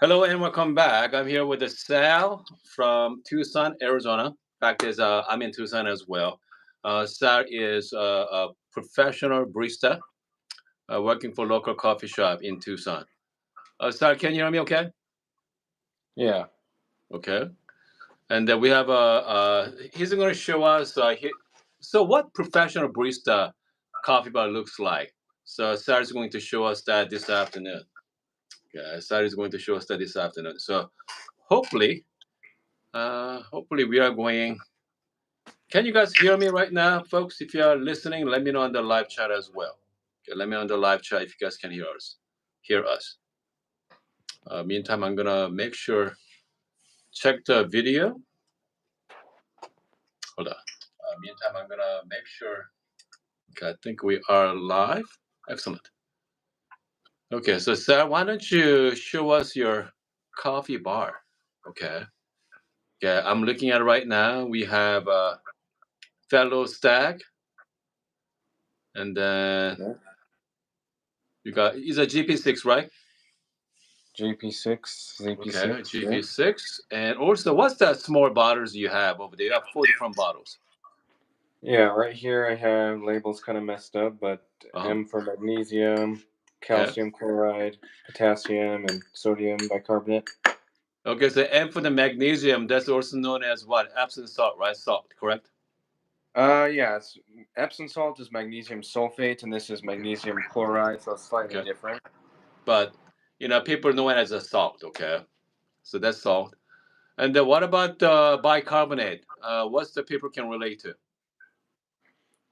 Hello and welcome back. I'm here with the Sal from Tucson, Arizona. Fact is, I'm in Tucson as well. Sal is a professional barista working for local coffee shop in Tucson. Sal, can you hear me? Okay. Yeah. Okay. And then we have he's going to show us. So, what professional barista coffee bar looks like. So, Sal is going to show us that this afternoon. Okay, Sal is going to show us that this afternoon. So, hopefully. Hopefully we are going. Can you guys hear me right now, folks? If you are listening, let me know on the live chat as well. Okay, let me know on the live chat if you guys can hear us. Hear us. Meantime, I'm gonna make sure check the video. Hold on. Meantime, I'm gonna make sure. Okay, I think we are live. Excellent. Okay, so Sarah, why don't you show us your coffee bar? Okay. Okay, I'm looking at it right now. We have a fellow stack, and then Yeah. you got is a GP6, right? GP6, Okay, ZP6. Yeah. GP6. And also, what's that small bottles you have over there? You have four different bottles. Yeah, right here I have labels kind of messed up, but Uh-huh. M for magnesium, Okay. calcium chloride, potassium, and sodium bicarbonate. Okay, so M for the magnesium, that's also known as what? Epsom salt, right? Salt, correct? Yeah, Epsom salt is magnesium sulfate, and this is magnesium chloride, so it's slightly Okay. different. But, people know it as a salt, okay? So that's salt. And then what about bicarbonate? What's the people can relate to?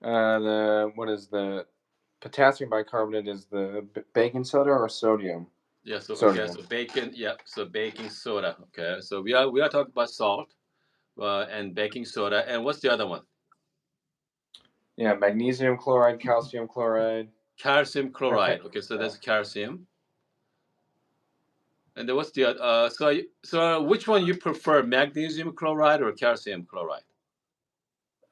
The potassium bicarbonate is the baking soda or sodium? Yeah, so okay, Sodium. so bacon, yeah, so baking soda. Okay, so we are talking about salt and baking soda. And what's the other one? Yeah, magnesium chloride, calcium chloride. Calcium Okay. chloride. Okay, so Yeah. that's calcium. And then what's the other? So which one you prefer, magnesium chloride or calcium chloride?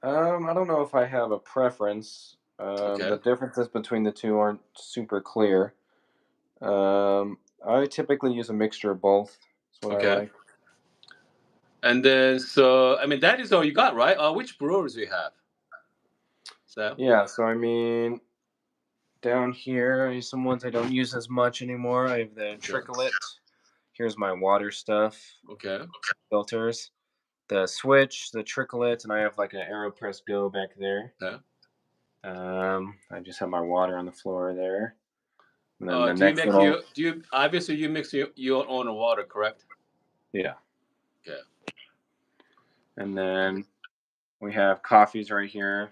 I don't know if I have a preference. Okay, The differences between the two aren't super clear. I typically use a mixture of both. That's what I okay. like. And then so I mean that is all you got, right? Which brewers we have? So Yeah, so I mean, down here, I use some ones I don't use as much anymore. I have the okay, Tricklet. Here's my water stuff, okay, filters, the switch, the Tricklet, and I have like an AeroPress Go back there. yeah. I just have my water on the floor there. And then the Do you next make little, you do you obviously you mix your own water, correct? yeah. Okay, And then we have coffees right here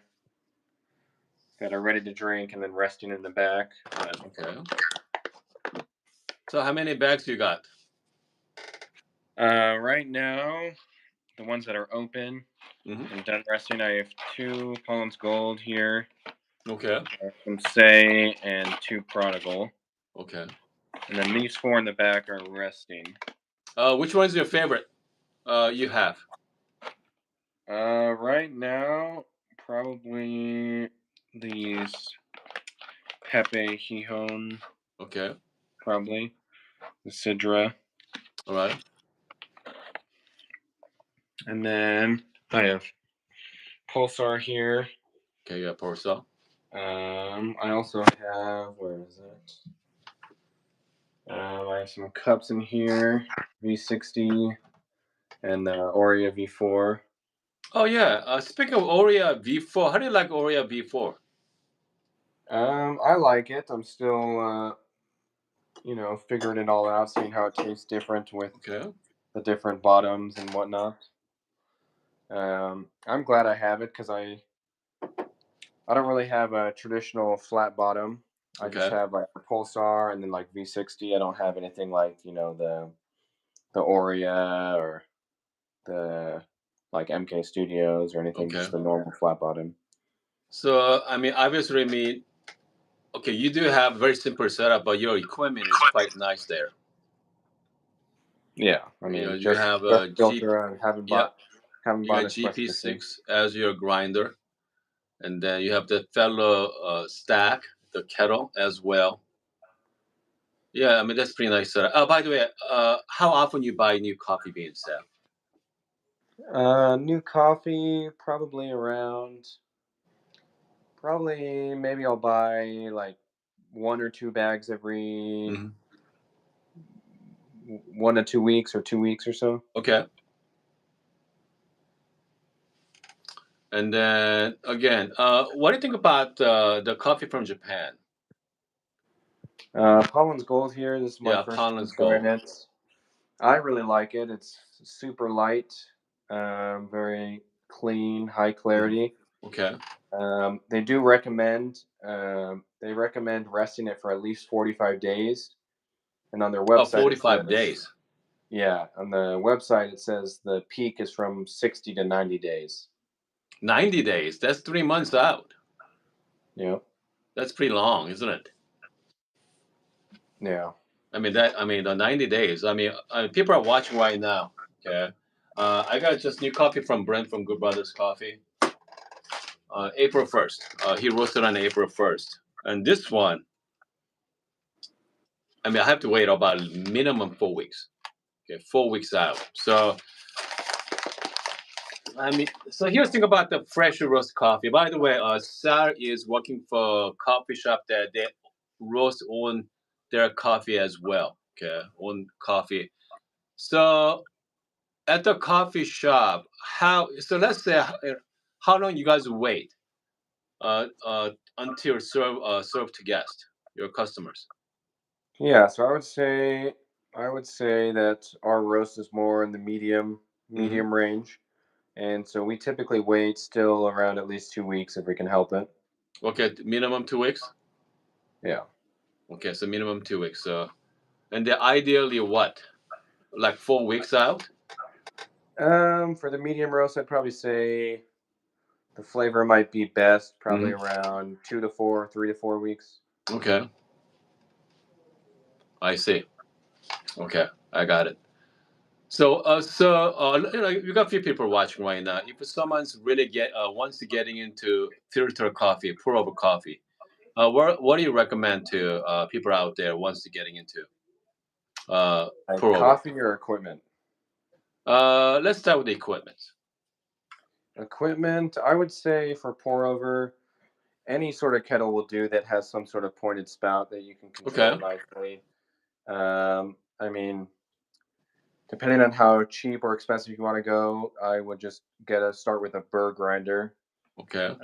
that are ready to drink and then resting in the back. okay. So how many bags you got? Right now, the ones that are open Mm-hmm. and done resting, I have two Poland's Gold here, Okay, some Say, and two Prodigal. okay. And then these four in the back are resting. Which one's your favorite? You have. Right now, probably these Pepe Hihon, Okay, probably. The Sidra. all right. And then I have Pulsar here. Okay, you got pour salt. I also have, where is it? I have some cups in here, V60 and the Oreo V4. Oh yeah. Speaking of Oreo V4, how do you like Oreo V4? I like it. I'm still, figuring it all out, seeing how it tastes different with Okay. the different bottoms and whatnot. I'm glad I have it because I don't really have a traditional flat bottom. I just Okay. have like a Pulsar and then like V60. I don't have anything like the Oreo or the like MK Studios or anything. Okay. Just the normal flat bottom. So I mean, obviously, okay, you do have very simple setup, but your equipment is quite nice there. Yeah, I mean You have just a G, filter. I yeah, haven't you bought got an espresso machine. GP6 as your grinder, and then you have the fellow stack, the kettle as well. Yeah, I mean that's pretty nice. Oh, by the way, how often you buy new coffee beans, Sal? New coffee, probably maybe I'll buy like 1 or 2 bags every Hmm. 1 to 2 weeks or 2 weeks or so. Okay. And then again, what do you think about the coffee from Japan? Pollen's Gold here. This is my Yeah, first time Paula's trying Gold. it. I really like it. It's super light, very clean, high Mhm. clarity. Okay. They recommend resting it for at least 45 days. And on their Oh, website it 45 says, days. yeah, on the website it says the peak is from 60 to 90 days. 90 days. That's 3 months out. Yeah. That's pretty long, isn't it? Yeah. I mean, the 90 days. I mean, people are watching right now. Okay. I got just new coffee from Brent from Good Brothers Coffee. April 1st. He roasted on April 1st. And this one, I mean, I have to wait about minimum 4 weeks. Okay, 4 weeks out. So, I mean, so here's the thing about the fresh roast coffee. By the way, Sal is working for a coffee shop that they roast on their coffee as well. Okay, on coffee. So at the coffee shop, how? So let's say, how long you guys wait until serve to guests, your customers? Yeah, so I would say that our roast is more in the Hmm. medium range. And so we typically wait still around at least 2 weeks if we can help it. Okay, minimum 2 weeks. Yeah. Okay, so minimum 2 weeks. So and then ideally what? Like 4 weeks out? For the medium roast, I'd probably say the flavor might be best probably Hmm. around 2 to 4, 3 to 4 weeks. Okay, I see. Okay, I got it. You got a few people watching right now. If someone's really wants to getting into filter coffee, pour over coffee, what do you recommend to people out there wants to getting into Like pour over? coffee or equipment? Let's start with the equipment. Equipment, I would say for pour over, any sort of kettle will do that has some sort of pointed spout that you can control Okay, nicely. I mean, depending on how cheap or expensive you want to go, I would just start with a burr grinder okay,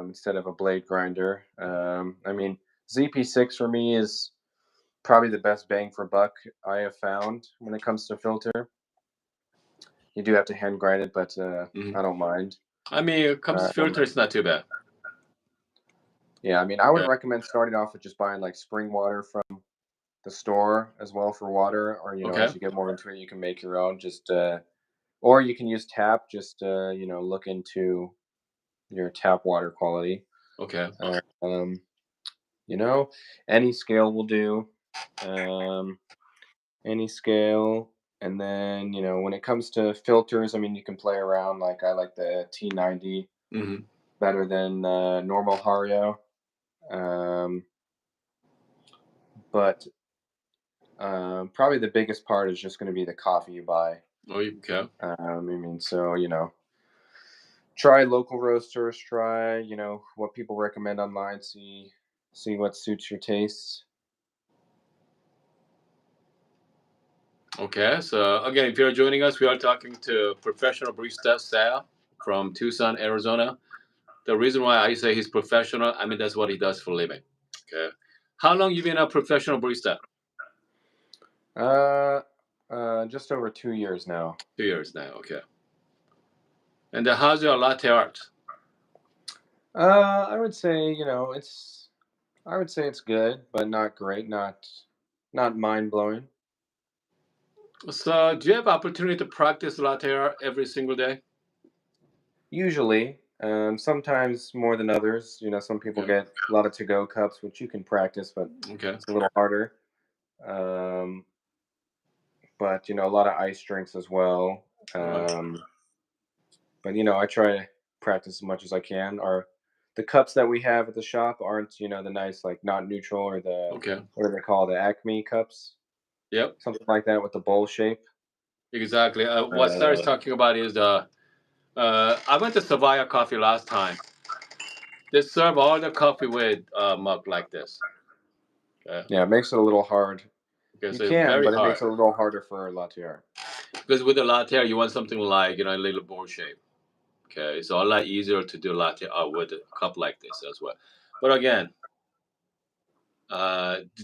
instead of a blade grinder. I mean, ZP6 for me is probably the best bang for buck I have found when it comes to filter. You do have to hand grind it, but hmm. I don't mind. I mean, it comes to Um, filter, it's not too bad. yeah, I mean, I would Okay, recommend starting off with just buying like spring water from the store as well for water, or okay, as you get more into it, you can make your own. Or you can use tap. Just look into your tap water quality. okay, Uh, um, you know, any scale will do. Um, any scale. And then, when it comes to filters, I mean, you can play around. Like, I like the T90 hmm, better than normal Hario. Um, but probably the biggest part is just going to be the coffee you buy. okay. I mean, so, try local roasters, try, what people recommend online, see what suits your tastes. Okay, so again, if you're joining us, we are talking to professional barista Sal from Tucson, Arizona. The reason why I say he's professional, I mean that's what he does for a living. Okay, how long you been a professional barista? Uh, just over 2 years now. 2 years now. Okay, and then how's your latte art? I would say, I would say it's good, but not great, not mind blowing. So, do you have opportunity to practice latte art every single day? Usually, sometimes more than others. Some people Okay, get a lot of to-go cups, which you can practice, but okay, it's a little harder. Um, but a lot of ice drinks as well. all right. But I try to practice as much as I can. the cups that we have at the shop aren't, the nice, like, not neutral, or the, Okay. what do they call, the Acme cups, Yep. something like that, with the bowl shape. Exactly. What Sarah's Uh, talking about is the. I went to Savaya Coffee last time. They serve all the coffee with mug like this. Okay. yeah, it makes it a little hard. Okay. You So it's can, very but it hard makes it a little harder for latte art. because with the latte you want something like a little bowl shape. Okay. It's a lot easier to do latte art with a cup like this as well. But again,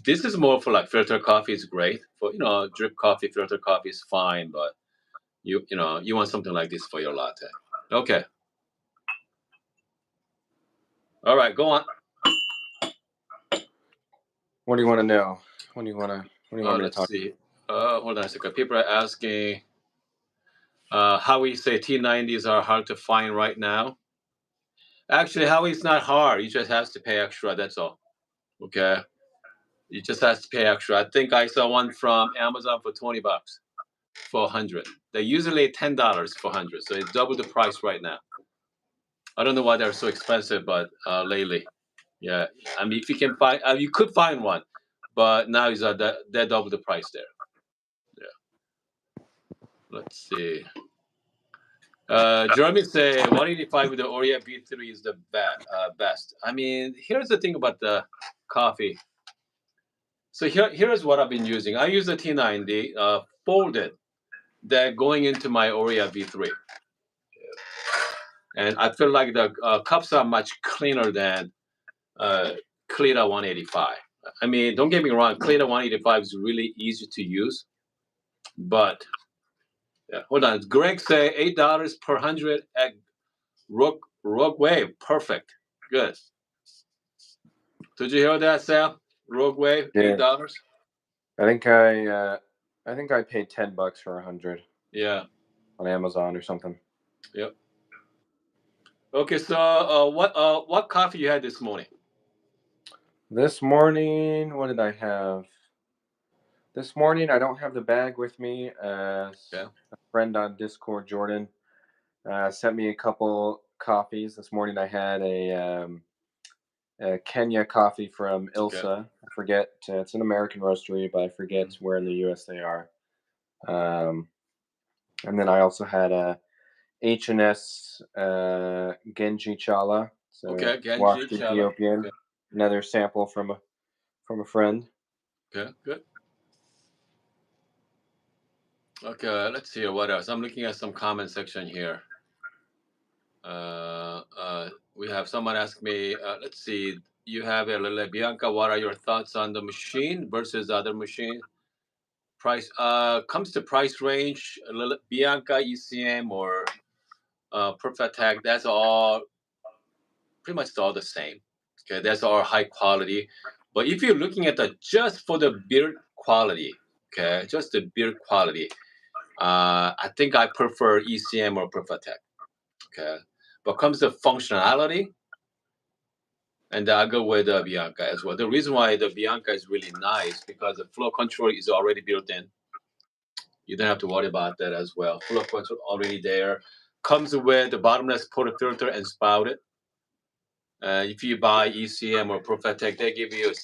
this is more for like filter coffee. Is great for drip coffee, filter coffee is fine, but you want something like this for your latte. Okay. All right. Go on. What do you want to know? What do you want to? What do you want me to Let's talk? see. Hold on a second. People are asking how we say T90s are hard to find right now. Actually, how it's not hard. You just have to pay extra. That's all. Okay. You just have to pay extra. I think I saw one from Amazon for $20 for 100. They're usually $10 for 100, so it's double the price right now. I don't know why they're so expensive, but lately, yeah. I mean, if you can find, you could find one, but now is they're double the price there. Yeah. Let's see. Jeremy say 185 with the Oreo B3 is the best. I mean, here's the thing about the coffee. So here's what I've been using. I use the T90 folded that going into my Oreo V3, and I feel like the cups are much cleaner than uh, Clear 185. I mean, don't get me wrong, Clear 185 is really easy to use, but yeah, hold on. Greg say $8 per 100 at Rogue Wave. Perfect. Good. Did you hear that, Sal? Rogue Wave, Yeah, $8. I think I paid $10 for 100 Yeah. on Amazon or something. Yep. Okay, so what coffee you had this morning? This morning, what did I have? This morning, I don't have the bag with me. Yeah. A friend on Discord, Jordan, sent me a couple coffees. This morning, I had a Kenya coffee from Okay. Ilsa. I forget. It's an American roastery, but I forget Mhm. where in the U.S. they are. And then I also had a H&S Genji Chala. So Okay, Genji, washed Chala. Ethiopian. Okay. Another sample from a friend. Okay, good. Okay, let's see what else. I'm looking at some comment section here. We have someone ask me, let's see, you have a little Bianca, what are your thoughts on the machine versus other machine? Price comes to price range, a little Bianca, ECM, or Perfect, that's all pretty much all the same. Okay, that's all high quality. But if you're looking at the just for the beer quality, okay, just the beer quality, I think I prefer ECM or Perfect. Okay, but comes to functionality, and I go with the Bianca as well. The reason why the Bianca is really nice because the flow control is already built in. You don't have to worry about that as well. Flow control already there. Comes with the bottomless portafilter and spout it. If you buy ECM or Profetec, they give you a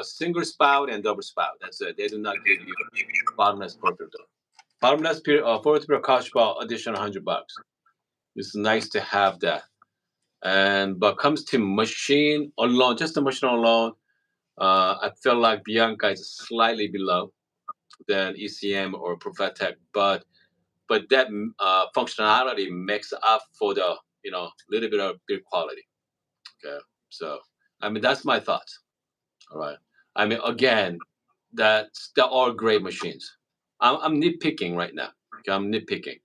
single spout and double spout. That's it. They do not give you bottomless portafilter. Bottomless portafilter costs about additional $100. It's nice to have that. And but comes to machine alone, just the machine alone, I feel like Bianca is slightly below than ECM or Profetec, but that functionality makes up for the little bit of build quality. Okay, so I mean that's my thoughts. All right, I mean again, they're all great machines. I'm nitpicking right now. Okay, I'm nitpicking,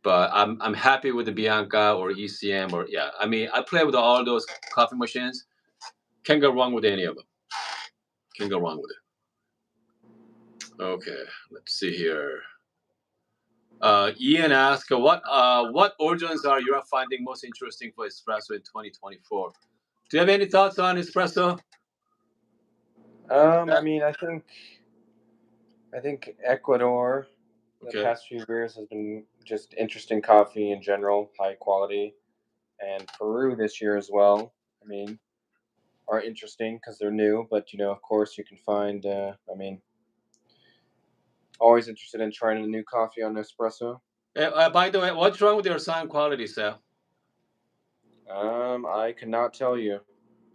but I'm happy with the Bianca or ECM or yeah. I mean I play with all those coffee machines. Can't go wrong with any of them. Can't go wrong with it. Okay, let's see here. Ian asked, what origins are you finding most interesting for espresso in 2024? Do you have any thoughts on espresso? I mean, I think Ecuador the Okay. past few years has been just interesting coffee in general, high quality, and Peru this year as well. I mean, are interesting because they're new. But of course, you can find. I mean, always interested in trying a new coffee on espresso. By the way, what's wrong with your sound quality, Sal? I cannot tell you.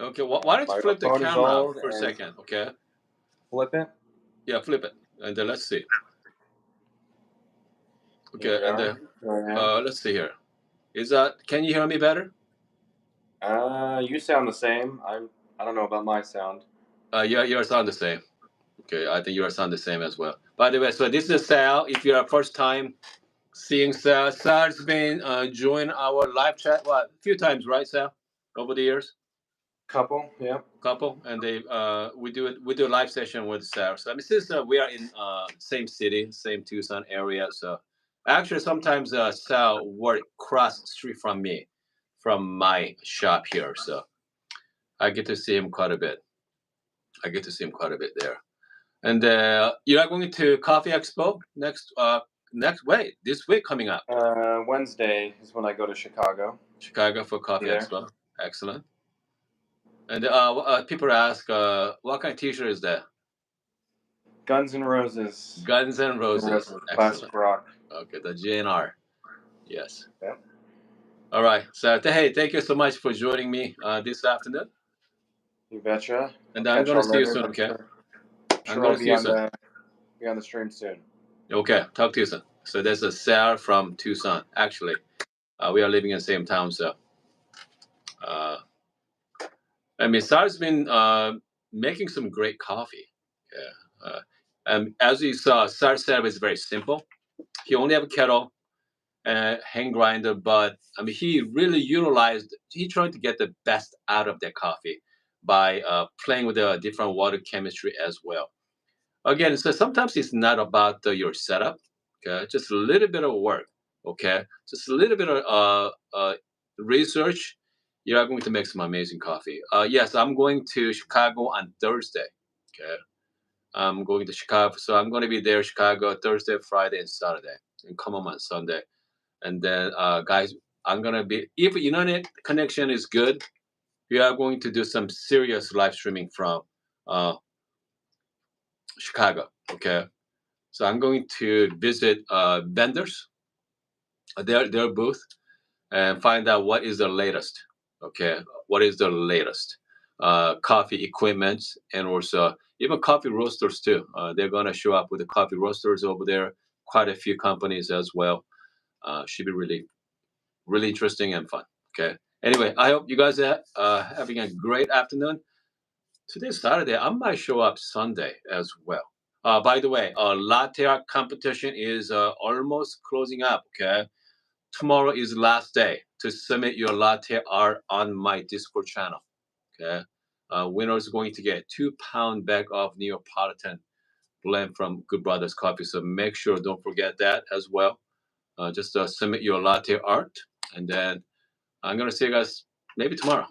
Okay, why don't you My flip the phone is camera old for a and second? Okay, flip it. yeah, flip it, and then let's see. Here Okay, we and are. then Here I am. let's see here. Is that? Can you hear me better? You sound the same. I don't know about my sound. Yeah, yours sound the same. Okay, I think yours sound the same as well. By the way, so this is Sal. If you're first time seeing Sal, Sal's been joined our live chat what a few times, right, Sal? Over the years, Couple, yeah. couple, and they we do a live session with Sal. So I mean, since we are in same city, same Tucson area, so actually sometimes Sal work cross street from me, from my shop here, so I get to see him quite a bit. I get to see him quite a bit there. And you are going to Coffee Expo next wait this week coming up. Wednesday is when I go to Chicago. Chicago for Be Coffee there. Expo. Excellent. And people ask, what kind of T-shirt is that? Guns N' Roses. Guns N' Guns N' Roses. Roses. Classic Excellent. rock. Okay, the GNR. Yes. Yep. All right. So hey, thank you so much for joining me this afternoon. You betcha. I'll And I'm catch gonna y'all see you later. soon. I'm Okay. I'm sure gonna I'll see you soon. be on the stream soon. Okay. Talk to you soon. So there's a Sarah from Tucson. Actually, we are living in the same town, so. Uh, I mean, Sarah's been making some great coffee. Yeah. As you saw, Sarah's setup is very simple. He only have a kettle and hand grinder, but I mean, he really utilized. He tried to get the best out of that coffee by playing with the different water chemistry as well. Again, so sometimes it's not about your setup. Okay, just a little bit of work. Okay, just a little bit of research. You are going to make some amazing coffee. Yes, I'm going to Chicago on Thursday. Okay, I'm going to Chicago, so I'm going to be there Chicago Thursday, Friday, and Saturday, and come home on Sunday. And then, guys, I'm gonna be if internet connection is good, we are going to do some serious live streaming from uh, Chicago. Okay, so I'm going to visit vendors, their booth, and find out what is the latest. Okay, what is the latest coffee equipment, and also even coffee roasters too. They're gonna show up with the coffee roasters over there. Quite a few companies as well. Should be really interesting and fun. Okay. Anyway, I hope you guys are having a great afternoon. Today's Saturday. I might show up Sunday as well. By the way, latte art competition is almost closing up. Okay, tomorrow is the last day to submit your latte art on my Discord channel. Okay, winner is going to get 2 pound bag of Neapolitan blend from Good Brothers Coffee. So make sure don't forget that as well. Just submit your latte art, and then I'm gonna see you guys maybe tomorrow.